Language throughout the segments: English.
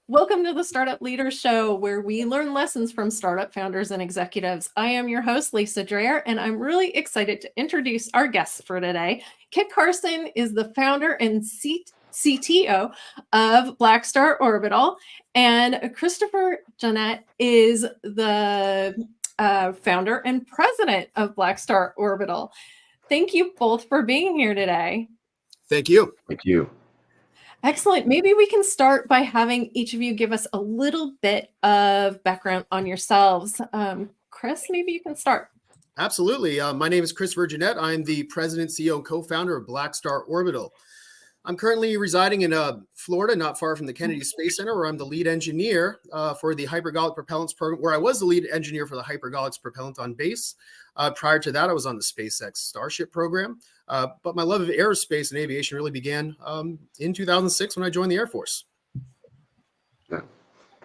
Welcome to the Startup Leaders Show, where we learn lessons from startup founders and executives. I am your host, Lisa Dreher, and I'm really excited to introduce our guests for today. Kit Carson is the founder and CTO of BlackStar Orbital, and Christopher Jannette is the founder and president of BlackStar Orbital. Thank you both for being here today. Thank you. Thank you. Excellent. Maybe we can start by having each of you give us a little bit of background on yourselves. Chris, maybe you can start. Absolutely. My name is Christopher Jannette. I'm the president, CEO, and co-founder of BlackStar Orbital. I'm currently residing in Florida, not far from the Kennedy Space Center, where I'm the lead engineer for the hypergolic propellants program, where I was the lead engineer for the hypergolics propellant on base. Prior to that, I was on the SpaceX Starship program. But my love of aerospace and aviation really began in 2006 when I joined the Air Force.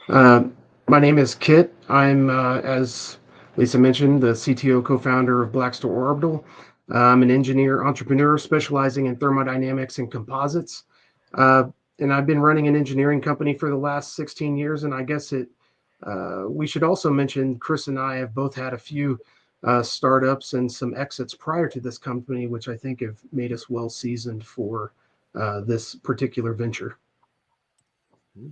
My name is Kit. I'm, as Lisa mentioned, the CTO co-founder of BlackStar Orbital. I'm an engineer, entrepreneur specializing in thermodynamics and composites. And I've been running an engineering company for the last 16 years. And I guess we should also mention Chris and I have both had a few startups and some exits prior to this company, which I think have made us well seasoned for this particular venture.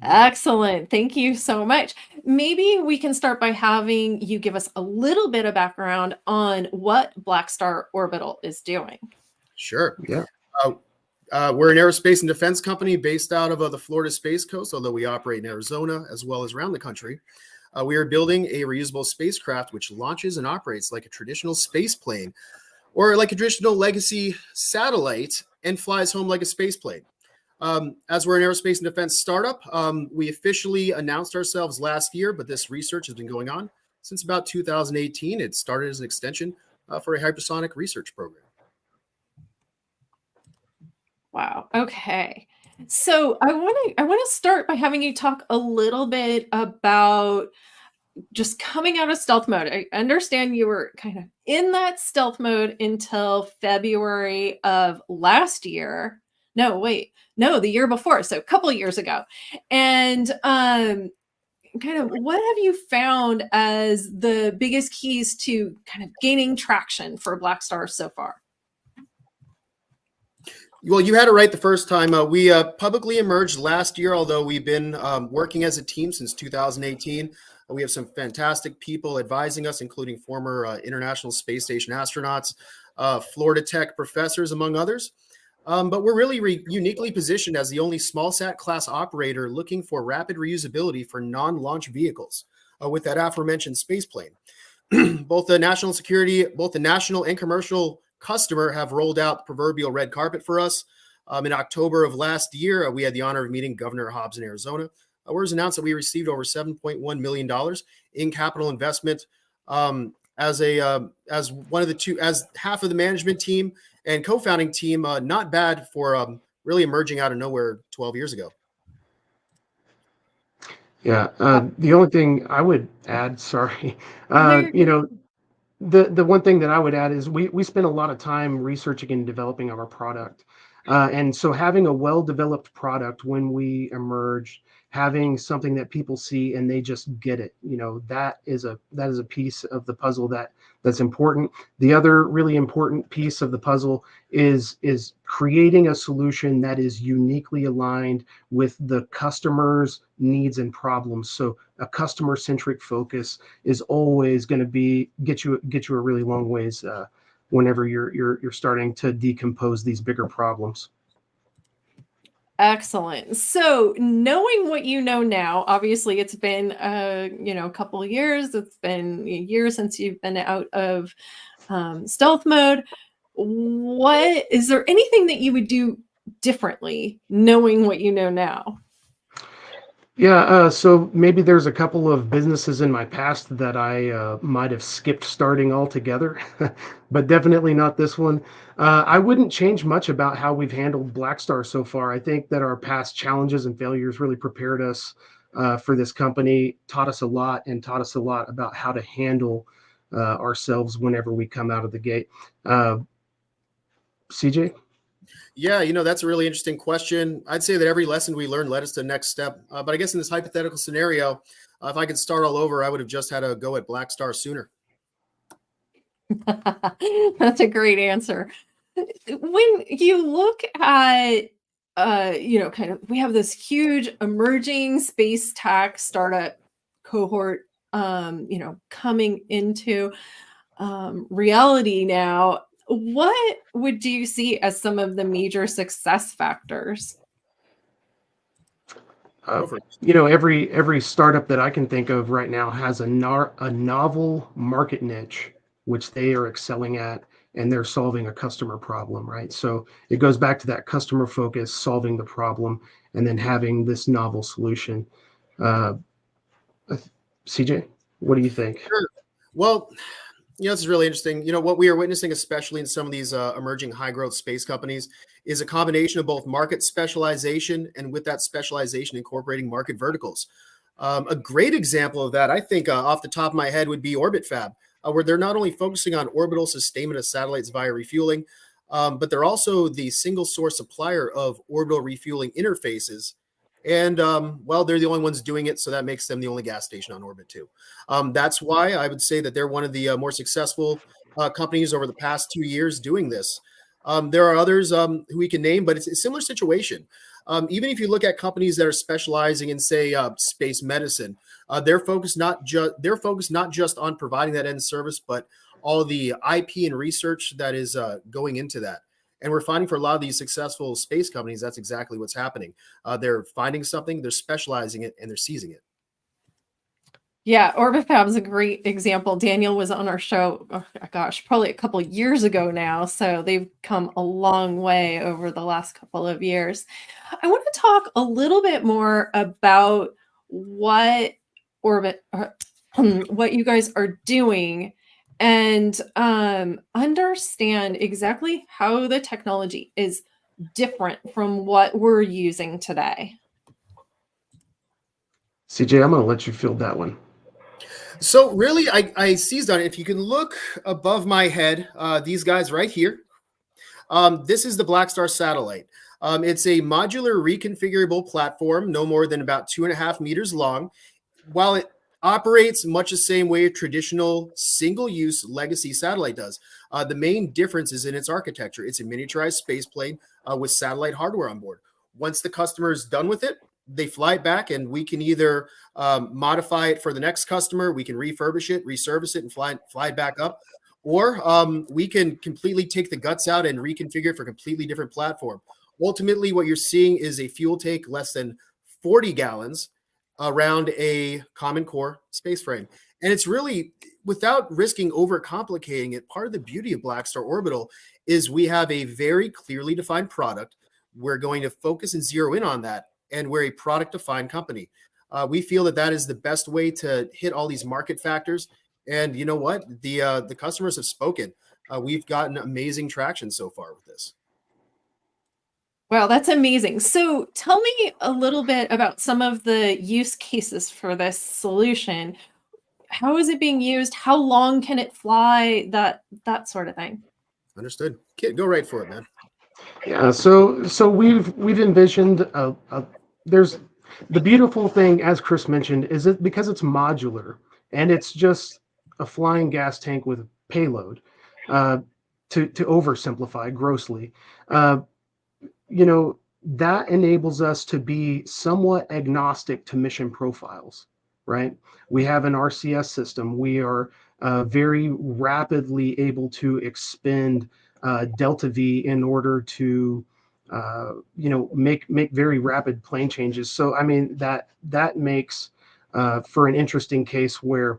Excellent. Thank you so much. Maybe we can start by having you give us a little bit of background on what BlackStar Orbital is doing. Sure. Yeah. We're an aerospace and defense company based out of the Florida Space Coast, although we operate in Arizona as well as around the country. We are building a reusable spacecraft which launches and operates like a traditional space plane or like a traditional legacy satellite and flies home like a space plane. As we're an aerospace and defense startup, we officially announced ourselves last year, but this research has been going on since about 2018. It started as an extension for a hypersonic research program. Wow. Okay. So I want to start by having you talk a little bit about just coming out of stealth mode. I understand you were kind of in that stealth mode until February of last year. No, the year before. So a couple of years ago. And kind of what have you found as the biggest keys to kind of gaining traction for BlackStar so far? Well, you had it right the first time. We publicly emerged last year, although we've been working as a team since 2018. We have some fantastic people advising us, including former International Space Station astronauts, Florida Tech professors, among others. But we're really uniquely positioned as the only small sat class operator looking for rapid reusability for non-launch vehicles with that aforementioned space plane. Both the national and commercial customer have rolled out the proverbial red carpet for us. In October of last year, we had the honor of meeting Governor Hobbs in Arizona, where it was announced that we received over $7.1 million in capital investment as half of the management team and co-founding team. Not bad for really emerging out of nowhere 12 years ago. Yeah. The only thing I would add, the one thing that I would add is we spend a lot of time researching and developing our product. And so having a well-developed product when we emerge, having something that people see and they just get it, that is a piece of the puzzle that's important. The other really important piece of the puzzle is creating a solution that is uniquely aligned with the customer's needs and problems. So a customer-centric focus is always going to get you a really long ways whenever you're starting to decompose these bigger problems. Excellent. So knowing what you know now, obviously it's been a couple of years. It's been a year since you've been out of stealth mode. Is there anything that you would do differently knowing what you know now? Yeah, so maybe there's a couple of businesses in my past that I might have skipped starting altogether, but definitely not this one. I wouldn't change much about how we've handled BlackStar so far. I think that our past challenges and failures really prepared us for this company, taught us a lot about how to handle ourselves whenever we come out of the gate. CJ? Yeah, that's a really interesting question. I'd say that every lesson we learned led us to the next step. But I guess in this hypothetical scenario, if I could start all over, I would have just had a go at BlackStar sooner. That's a great answer. When you look at, kind of, we have this huge emerging space tech startup cohort, coming into reality now. What would you see as some of the major success factors? Go for it. Every startup that I can think of right now has a novel market niche which they are excelling at, and they're solving a customer problem, right? So it goes back to that customer focus, solving the problem, and then having this novel solution. Uh, CJ, what do you think? Sure. Well, this is really interesting. What we are witnessing, especially in some of these emerging high growth space companies, is a combination of both market specialization and with that specialization incorporating market verticals. A great example of that, I think, off the top of my head, would be Orbit Fab, where they're not only focusing on orbital sustainment of satellites via refueling, but they're also the single source supplier of orbital refueling interfaces. And well, they're the only ones doing it, so that makes them the only gas station on orbit too. That's why I would say that they're one of the more successful companies over the past 2 years doing this. There are others who we can name, but it's a similar situation. Even if you look at companies that are specializing in, say, space medicine, they're focused not just on providing that end service, but all the IP and research that is going into that. And we're finding for a lot of these successful space companies, that's exactly what's happening. They're finding something, they're specializing it, and they're seizing it. Yeah, Orbifab is a great example. Daniel was on our show, oh gosh, probably a couple years ago now. So they've come a long way over the last couple of years. I want to talk a little bit more about what Orbit, what you guys are doing, and understand exactly how the technology is different from what we're using today. CJ, I'm going to let you field that one. So really, I seized on it. If you can look above my head, these guys right here, this is the BlackStar satellite. It's a modular reconfigurable platform, no more than about 2.5 meters long. While it operates much the same way a traditional single-use legacy satellite does, the main difference is in its architecture. It's a miniaturized space plane with satellite hardware on board. Once the customer is done with it, they fly it back, and we can either modify it for the next customer, we can refurbish it, reservice it, and fly it back up, or we can completely take the guts out and reconfigure it for a completely different platform. Ultimately, what you're seeing is a fuel tank less than 40 gallons around a common core space frame. And it's really, without risking overcomplicating it, part of the beauty of BlackStar Orbital is we have a very clearly defined product. We're going to focus and zero in on that, and we're a product defined company. We feel that that is the best way to hit all these market factors. And you know what? The customers have spoken. We've gotten amazing traction so far with this. Wow, that's amazing. So tell me a little bit about some of the use cases for this solution. How is it being used? How long can it fly? That sort of thing. Understood. Kid, go right for it, man. Yeah, so we've envisioned there's the beautiful thing, as Chris mentioned, is it because it's modular and it's just a flying gas tank with a payload. To oversimplify grossly, that enables us to be somewhat agnostic to mission profiles, right? We have an RCS system. We are very rapidly able to expend delta V in order to make very rapid plane changes. So I mean that makes for an interesting case where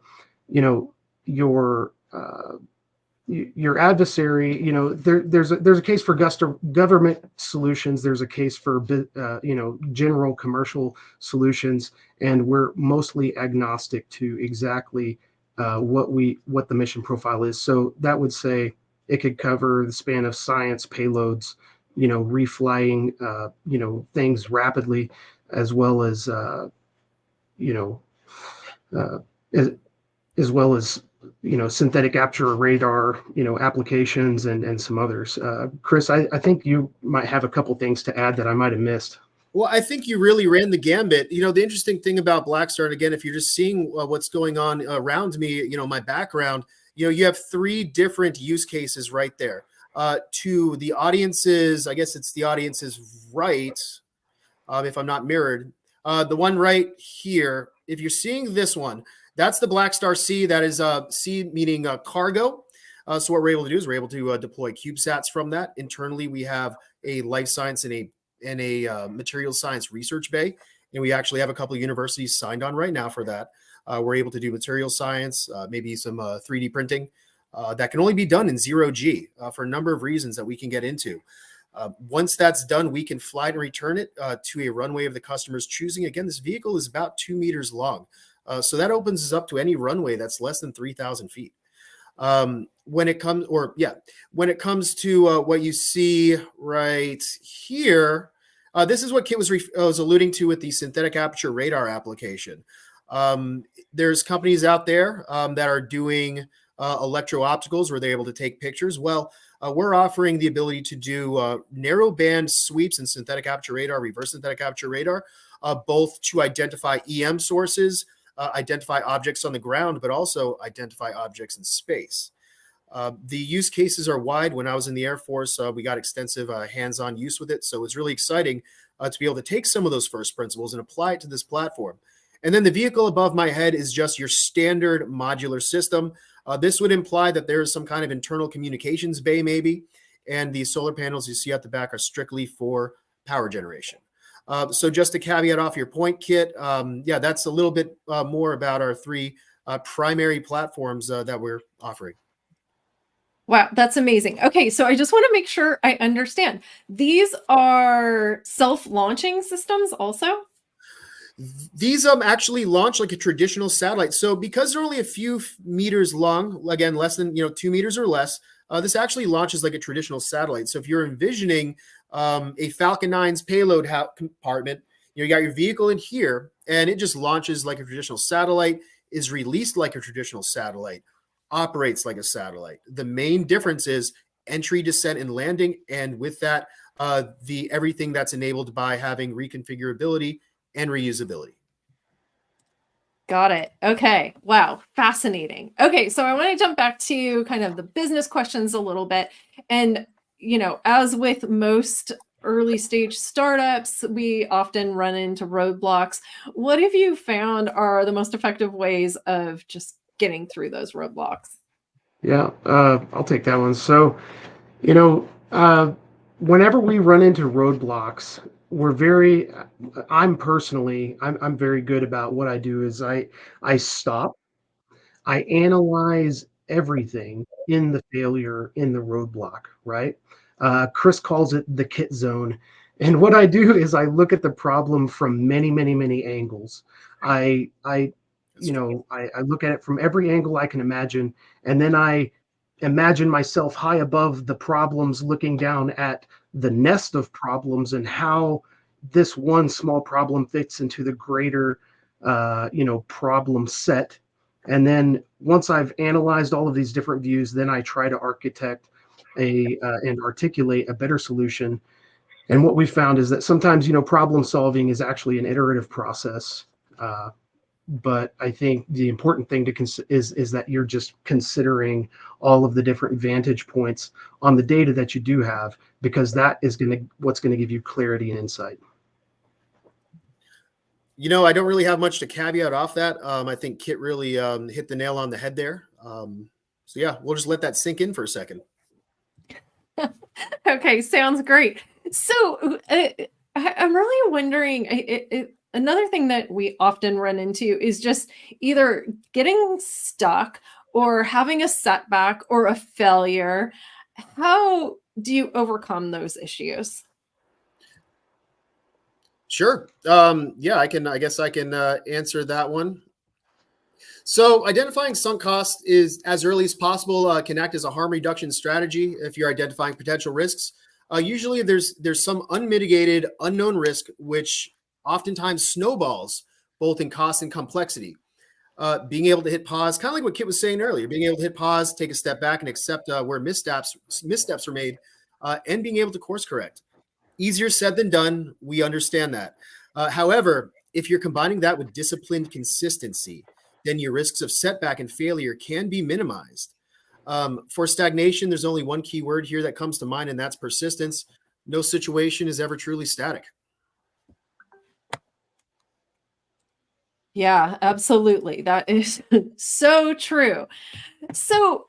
your your adversary, there's a case for government solutions, there's a case for general commercial solutions, and we're mostly agnostic to exactly what the mission profile is. So that would say it could cover the span of science, payloads, reflying things rapidly, as well as as well as synthetic aperture radar, applications and some others. Chris, I think you might have a couple things to add that I might have missed. Well, I think you really ran the gambit. The interesting thing about BlackStar, and again, if you're just seeing what's going on around me, my background, you have 3 different use cases right there. To the audiences, I guess it's the audience's right, if I'm not mirrored. The one right here, if you're seeing this one, that's the BlackStar C. That is C meaning cargo. So what we're able to do is we're able to deploy CubeSats from that. Internally, we have a life science and a material science research bay, and we actually have a couple of universities signed on right now for that. We're able to do material science, maybe some 3D printing that can only be done in 0G for a number of reasons that we can get into. Once that's done, we can fly and return it to a runway of the customer's choosing. Again, this vehicle is about 2 meters long. So that opens us up to any runway that's less than 3,000 feet. When it comes to what you see right here, this is what Kit was alluding to with the synthetic aperture radar application. There's companies out there that are doing electro-opticals where they're able to take pictures. Well, we're offering the ability to do narrow band sweeps in synthetic aperture radar, reverse synthetic aperture radar, both to identify EM sources, identify objects on the ground, but also identify objects in space. The use cases are wide. When I was in the Air Force, we got extensive hands-on use with it. So it's really exciting to be able to take some of those first principles and apply it to this platform. And then the vehicle above my head is just your standard modular system. This would imply that there is some kind of internal communications bay maybe, and the solar panels you see at the back are strictly for power generation. So just to caveat off your point, Kit, yeah, that's a little bit more about our 3 primary platforms that we're offering. Wow, that's amazing. Okay, so I just want to make sure I understand. These are self-launching systems also? These actually launch like a traditional satellite. So because they're only a few meters long, again, less than 2 meters or less, this actually launches like a traditional satellite. So if you're envisioning a Falcon 9's payload compartment, you got your vehicle in here, and it just launches like a traditional satellite, is released like a traditional satellite, operates like a satellite. The main difference is entry, descent, and landing, and with that, everything that's enabled by having reconfigurability and reusability. Got it. Okay. Wow. Fascinating. Okay. So I want to jump back to kind of the business questions a little bit. And, as with most early stage startups, we often run into roadblocks. What have you found are the most effective ways of just getting through those roadblocks? Yeah, I'll take that one. So, whenever we run into roadblocks, I'm very good about what I do is I stop, I analyze everything in the failure, in the roadblock, right? Chris calls it the kit zone. And what I do is I look at the problem from many, many, many angles. I look at it from every angle I can imagine, and then I imagine myself high above the problems, looking down at the nest of problems and how this one small problem fits into the greater, problem set. And then once I've analyzed all of these different views, then I try to architect and articulate a better solution. And what we found is that sometimes, problem solving is actually an iterative process. But I think the important thing is that you're just considering all of the different vantage points on the data that you do have, because that is what's going to give you clarity and insight. I don't really have much to caveat off that. I think Kit really hit the nail on the head there. So yeah, we'll just let that sink in for a second. Okay, sounds great. So I'm really wondering, another thing that we often run into is just either getting stuck or having a setback or a failure. How do you overcome those issues? Sure. Yeah, I guess I can answer that one. So identifying sunk costs is as early as possible can act as a harm reduction strategy if you're identifying potential risks. Usually there's some unmitigated unknown risk, which oftentimes snowballs both in cost and complexity. being able to hit pause, kind of like what Kit was saying earlier, being able to hit pause, take a step back, and accept where missteps are made, and being able to course correct. Easier said than done. We understand that. However, if you're combining that with disciplined consistency, then your risks of setback and failure can be minimized. For stagnation, there's only one key word here that comes to mind, and that's persistence. No situation is ever truly static. Yeah, absolutely. That is so true. So,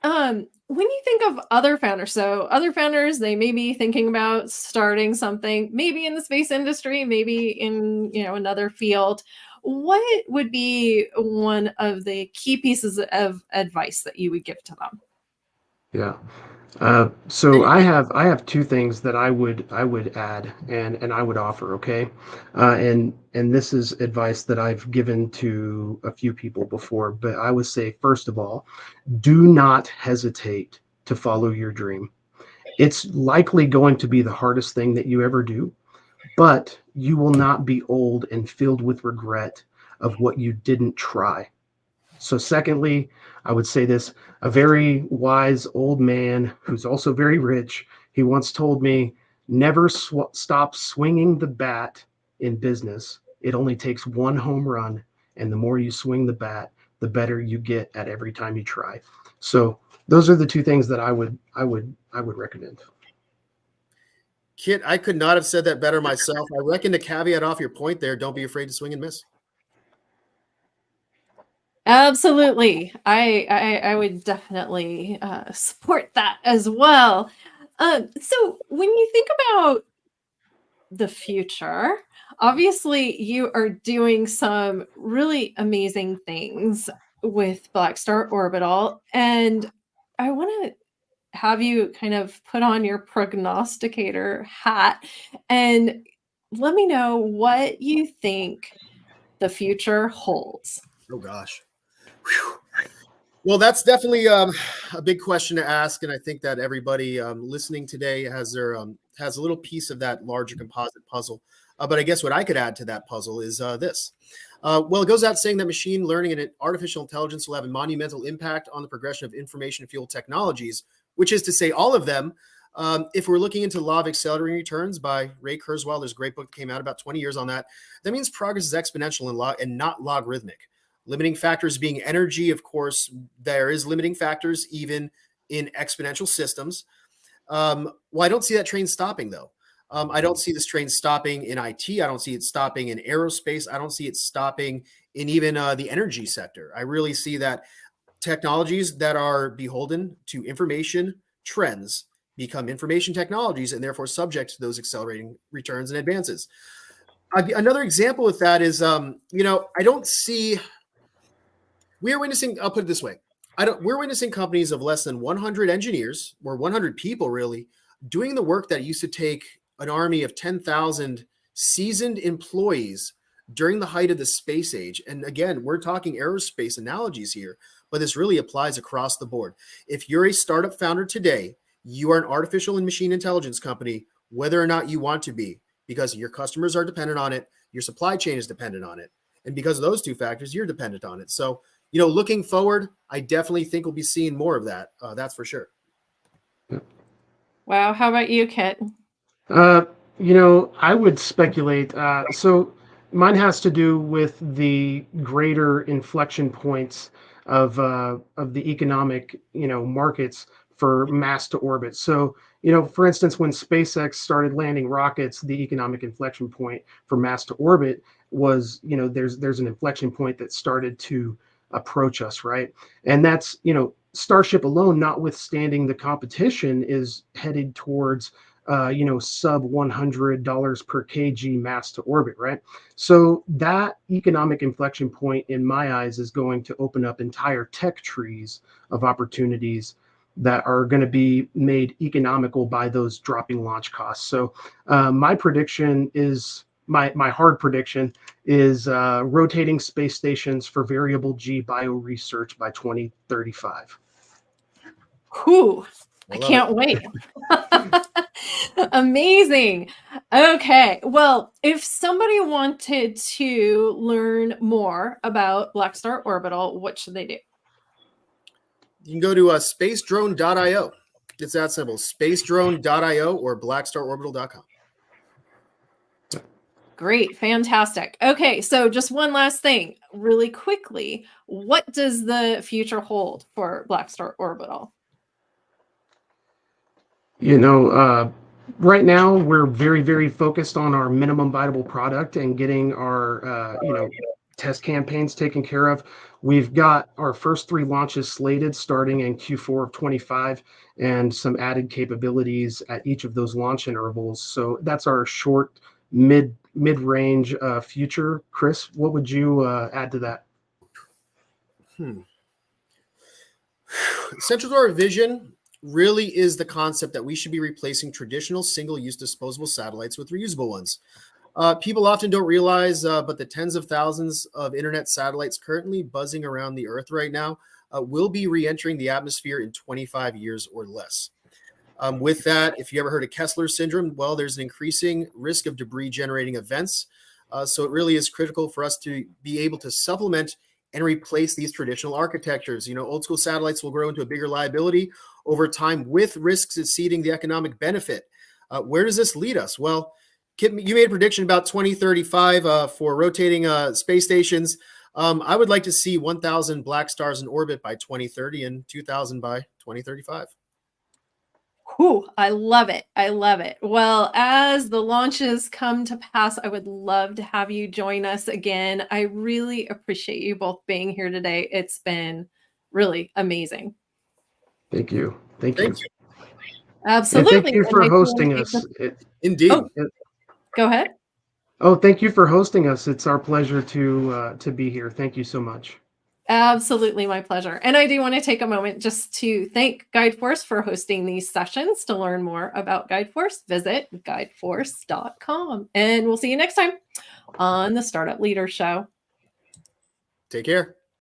when you think of other founders, so other founders, they may be thinking about starting something, maybe in the space industry, maybe in, another field. What would be one of the key pieces of advice that you would give to them? Yeah. So I have two things that I would add and I would offer. Okay, and this is advice that I've given to a few people before. But I would say, first of all, do not hesitate to follow your dream. It's likely going to be the hardest thing that you ever do, but you will not be old and filled with regret of what you didn't try. So, secondly, I would say this: a very wise old man who's also very rich, he once told me, never stop swinging the bat in business. It only takes one home run. And the more you swing the bat, the better you get at every time you try. So, those are the two things that I would recommend. Kit, I could not have said that better myself. I reckon to caveat off your point there, don't be afraid to swing and miss. Absolutely. I would definitely support that as well. So when you think about the future, obviously you are doing some really amazing things with BlackStar Orbital, and I want to have you kind of put on your prognosticator hat and let me know what you think the future holds. Oh gosh. Whew. Well, that's definitely a big question to ask, and I think that everybody listening today has a little piece of that larger composite puzzle. But I guess what I could add to that puzzle is this. Well, it goes out saying that machine learning and artificial intelligence will have a monumental impact on the progression of information fuel technologies, which is to say all of them. If we're looking into Law of Accelerating Returns by Ray Kurzweil, there's a great book that came out about 20 years on that. That means progress is exponential and not logarithmic. Limiting factors being energy, of course, there is limiting factors even in exponential systems. Well, I don't see that train stopping, though. I don't see this train stopping in IT. I don't see it stopping in aerospace. I don't see it stopping in even the energy sector. I really see that technologies that are beholden to information trends become information technologies and therefore subject to those accelerating returns and advances. Another example with that is, I don't see. We are witnessing, I'll put it this way. We're witnessing companies of less than 100 engineers or 100 people really doing the work that used to take an army of 10,000 seasoned employees during the height of the space age. And again, we're talking aerospace analogies here, but this really applies across the board. If you're a startup founder today, you are an artificial and machine intelligence company, whether or not you want to be, because your customers are dependent on it, your supply chain is dependent on it. And because of those two factors, you're dependent on it. So, looking forward, I definitely think we'll be seeing more of that. That's for sure. Wow, how about you, Kit? Uh, I would speculate. So mine has to do with the greater inflection points of the economic, markets for mass to orbit. So, for instance, when SpaceX started landing rockets, the economic inflection point for mass to orbit was, there's an inflection point that started to approach us, right? And that's, Starship alone, notwithstanding the competition, is headed towards sub $100 per kg mass to orbit, right? So that economic inflection point, in my eyes, is going to open up entire tech trees of opportunities that are going to be made economical by those dropping launch costs. So my prediction is my hard prediction is rotating space stations for variable G bio research by 2035. Whew. I can't wait. Amazing. Okay. Well, if somebody wanted to learn more about BlackStar Orbital, what should they do? You can go to SpaceDrone.io. It's that simple. SpaceDrone.io or BlackStarOrbital.com. Great. Fantastic. Okay. So just one last thing really quickly. What does the future hold for BlackStar Orbital? You know, right now we're very, very focused on our minimum viable product and getting our, test campaigns taken care of. We've got our first 3 launches slated starting in Q4 of 25 and some added capabilities at each of those launch intervals. So that's our short, mid-range future. Chris, what would you add to that? Central to our vision really is the concept that we should be replacing traditional single-use disposable satellites with reusable ones. People often don't realize, but the tens of thousands of internet satellites currently buzzing around the Earth right now will be re-entering the atmosphere in 25 years or less. With that, if you ever heard of Kessler syndrome, well, there's an increasing risk of debris generating events. So it really is critical for us to be able to supplement and replace these traditional architectures. You know, old school satellites will grow into a bigger liability over time with risks exceeding the economic benefit. Where does this lead us? Well, Kip, you made a prediction about 2035 for rotating space stations. I would like to see 1,000 black stars in orbit by 2030 and 2,000 by 2035. Whew, I love it. I love it. Well, as the launches come to pass, I would love to have you join us again. I really appreciate you both being here today. It's been really amazing. Thank you. Thank you. Absolutely. And thank you for hosting us. Indeed. Oh, go ahead. Oh, thank you for hosting us. It's our pleasure to be here. Thank you so much. Absolutely, my pleasure. And I do want to take a moment just to thank GuideForce for hosting these sessions. To learn more about GuideForce, visit guideforce.com. And we'll see you next time on the Startup Leader Show. Take care.